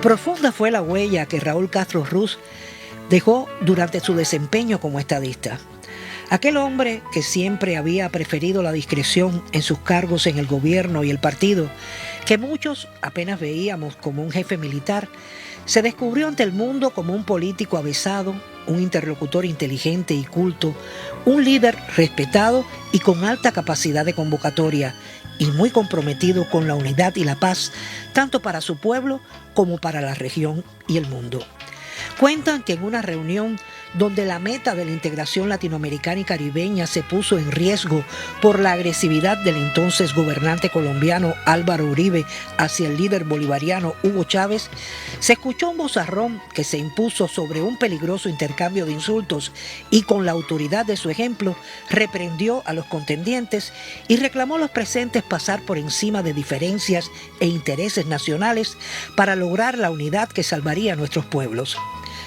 Profunda fue la huella que Raúl Castro Ruz dejó durante su desempeño como estadista. Aquel hombre que siempre había preferido la discreción en sus cargos en el gobierno y el partido, que muchos apenas veíamos como un jefe militar, se descubrió ante el mundo como un político avesado, un interlocutor inteligente y culto, un líder respetado y con alta capacidad de convocatoria, y muy comprometido con la unidad y la paz, tanto para su pueblo como para la región y el mundo. Cuentan que en una reunión donde la meta de la integración latinoamericana y caribeña se puso en riesgo por la agresividad del entonces gobernante colombiano Álvaro Uribe hacia el líder bolivariano Hugo Chávez, se escuchó un vozarrón que se impuso sobre un peligroso intercambio de insultos y con la autoridad de su ejemplo reprendió a los contendientes y reclamó a los presentes pasar por encima de diferencias e intereses nacionales para lograr la unidad que salvaría a nuestros pueblos.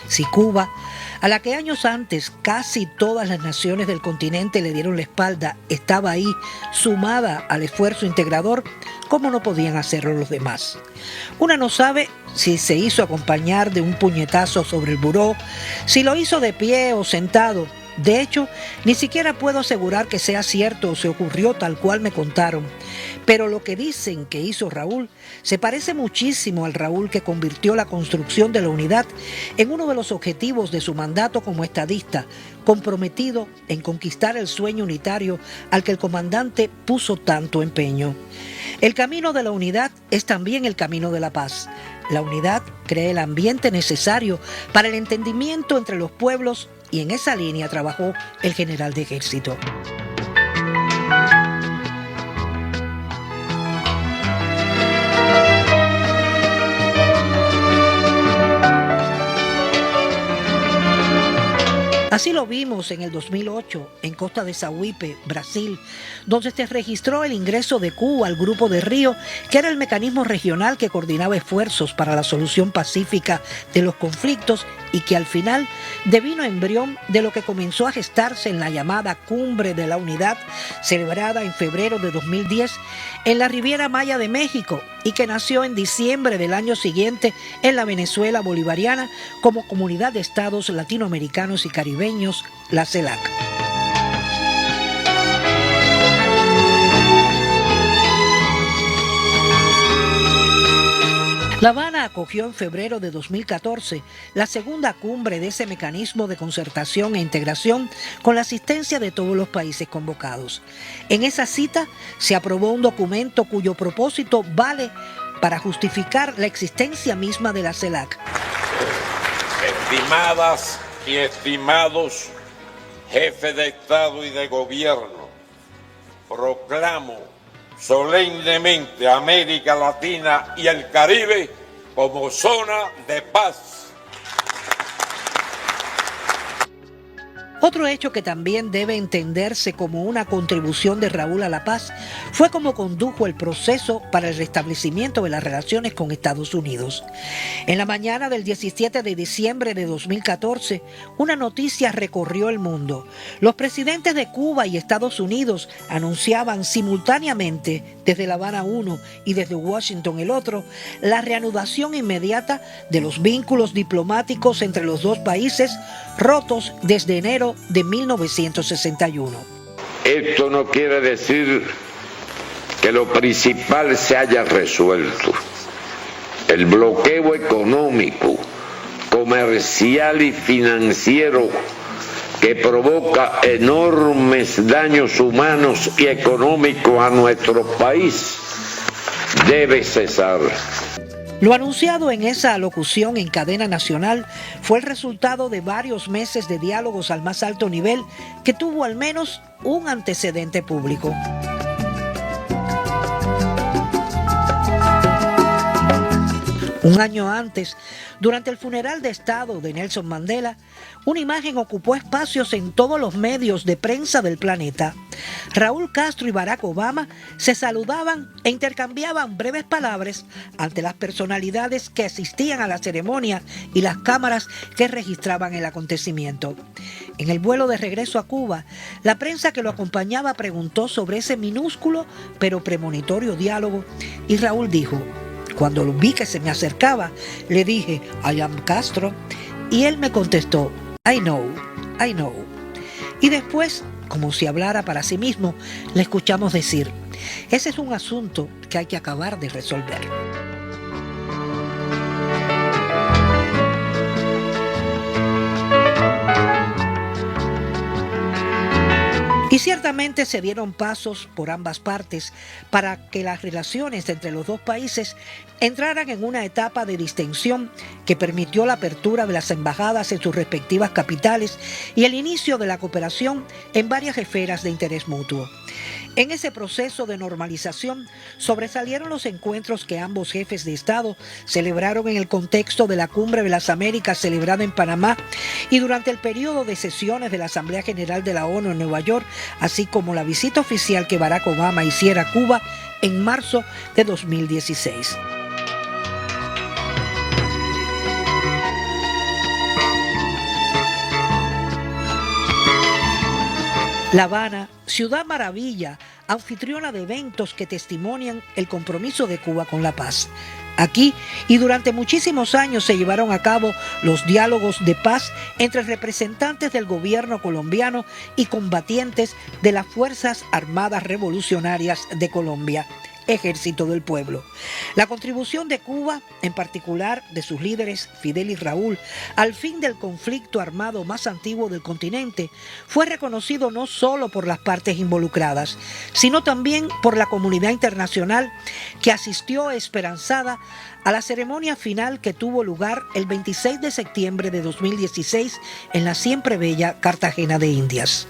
Si Cuba, a la que años antes casi todas las naciones del continente le dieron la espalda, estaba ahí, sumada al esfuerzo integrador, ¿cómo no podían hacerlo los demás? Una no sabe si se hizo acompañar de un puñetazo sobre el buró, si lo hizo de pie o sentado. De hecho, ni siquiera puedo asegurar que sea cierto o se ocurrió tal cual me contaron. Pero lo que dicen que hizo Raúl se parece muchísimo al Raúl que convirtió la construcción de la unidad en uno de los objetivos de su mandato como estadista, comprometido en conquistar el sueño unitario al que el comandante puso tanto empeño. El camino de la unidad es también el camino de la paz. La unidad crea el ambiente necesario para el entendimiento entre los pueblos y en esa línea trabajó el general de ejército. Así lo vimos en el 2008 en Costa de Sauípe, Brasil, donde se registró el ingreso de Cuba al Grupo de Río, que era el mecanismo regional que coordinaba esfuerzos para la solución pacífica de los conflictos y que al final devino embrión de lo que comenzó a gestarse en la llamada Cumbre de la Unidad, celebrada en febrero de 2010 en la Riviera Maya de México y que nació en diciembre del año siguiente en la Venezuela bolivariana como Comunidad de Estados Latinoamericanos y Caribeños, la CELAC. La Habana acogió en febrero de 2014 la segunda cumbre de ese mecanismo de concertación e integración con la asistencia de todos los países convocados. En esa cita se aprobó un documento cuyo propósito vale para justificar la existencia misma de la CELAC. Estimadas y estimados jefes de Estado y de Gobierno, proclamo solemnemente a América Latina y el Caribe como zona de paz. Otro hecho que también debe entenderse como una contribución de Raúl a la paz fue cómo condujo el proceso para el restablecimiento de las relaciones con Estados Unidos. En la mañana del 17 de diciembre de 2014, una noticia recorrió el mundo. Los presidentes de Cuba y Estados Unidos anunciaban simultáneamente, desde La Habana uno y desde Washington el otro, la reanudación inmediata de los vínculos diplomáticos entre los dos países, rotos desde enero de 1961. Esto no quiere decir que lo principal se haya resuelto. El bloqueo económico, comercial y financiero que provoca enormes daños humanos y económicos a nuestro país debe cesar. Lo anunciado en esa alocución en cadena nacional fue el resultado de varios meses de diálogos al más alto nivel que tuvo al menos un antecedente público. Un año antes, durante el funeral de Estado de Nelson Mandela, una imagen ocupó espacios en todos los medios de prensa del planeta. Raúl Castro y Barack Obama se saludaban e intercambiaban breves palabras ante las personalidades que asistían a la ceremonia y las cámaras que registraban el acontecimiento. En el vuelo de regreso a Cuba, la prensa que lo acompañaba preguntó sobre ese minúsculo pero premonitorio diálogo y Raúl dijo: Cuando lo vi que se me acercaba, le dije, I am Castro, y él me contestó, I know, I know. Y después, como si hablara para sí mismo, le escuchamos decir, ese es un asunto que hay que acabar de resolver. Y ciertamente se dieron pasos por ambas partes para que las relaciones entre los dos países entraran en una etapa de distensión que permitió la apertura de las embajadas en sus respectivas capitales y el inicio de la cooperación en varias esferas de interés mutuo. En ese proceso de normalización sobresalieron los encuentros que ambos jefes de Estado celebraron en el contexto de la Cumbre de las Américas celebrada en Panamá y durante el periodo de sesiones de la Asamblea General de la ONU en Nueva York, así como la visita oficial que Barack Obama hiciera a Cuba en marzo de 2016. La Habana, ciudad maravilla, anfitriona de eventos que testimonian el compromiso de Cuba con la paz. Aquí y durante muchísimos años se llevaron a cabo los diálogos de paz entre representantes del gobierno colombiano y combatientes de las Fuerzas Armadas Revolucionarias de Colombia, Ejército del Pueblo. La contribución de Cuba, en particular de sus líderes Fidel y Raúl, al fin del conflicto armado más antiguo del continente, fue reconocido no solo por las partes involucradas, sino también por la comunidad internacional que asistió esperanzada a la ceremonia final que tuvo lugar el 26 de septiembre de 2016 en la siempre bella Cartagena de Indias.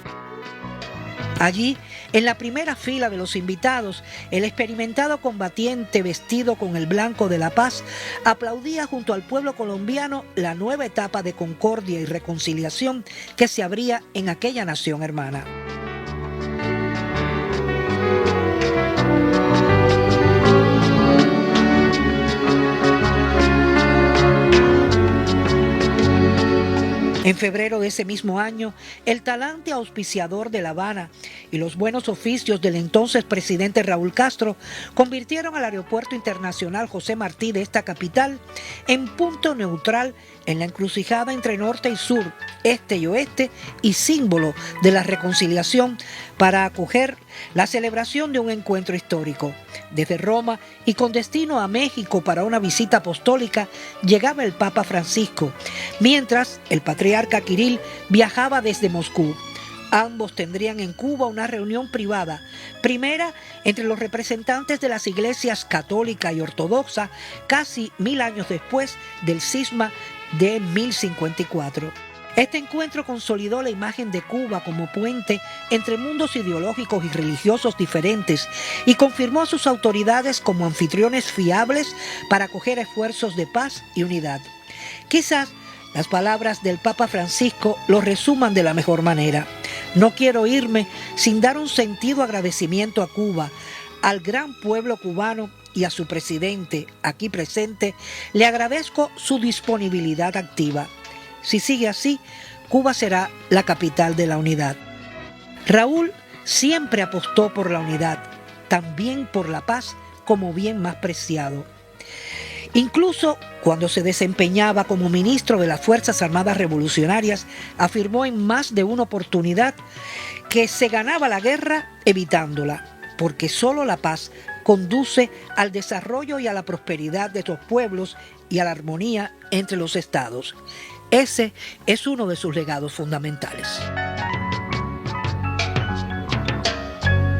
Allí, en la primera fila de los invitados, el experimentado combatiente vestido con el blanco de la paz aplaudía junto al pueblo colombiano la nueva etapa de concordia y reconciliación que se abría en aquella nación hermana. En febrero de ese mismo año, el talante auspiciador de La Habana y los buenos oficios del entonces presidente Raúl Castro convirtieron al Aeropuerto Internacional José Martí de esta capital en punto neutral en la encrucijada entre norte y sur, este y oeste, y símbolo de la reconciliación para acoger la celebración de un encuentro histórico. Desde Roma y con destino a México para una visita apostólica llegaba el Papa Francisco, mientras el patriarca Kirill viajaba desde Moscú. Ambos tendrían en Cuba una reunión privada, primera entre los representantes de las iglesias católica y ortodoxa, casi 1000 años después del cisma de 1054. Este encuentro consolidó la imagen de Cuba como puente entre mundos ideológicos y religiosos diferentes y confirmó a sus autoridades como anfitriones fiables para acoger esfuerzos de paz y unidad. Quizás las palabras del Papa Francisco lo resuman de la mejor manera. No quiero irme sin dar un sentido agradecimiento a Cuba, al gran pueblo cubano y a su presidente, aquí presente. Le agradezco su disponibilidad activa. Si sigue así, Cuba será la capital de la unidad. Raúl siempre apostó por la unidad, también por la paz como bien más preciado. Incluso cuando se desempeñaba como ministro de las Fuerzas Armadas Revolucionarias, afirmó en más de una oportunidad que se ganaba la guerra evitándola, porque solo la paz conduce al desarrollo y a la prosperidad de los pueblos y a la armonía entre los estados. Ese es uno de sus legados fundamentales.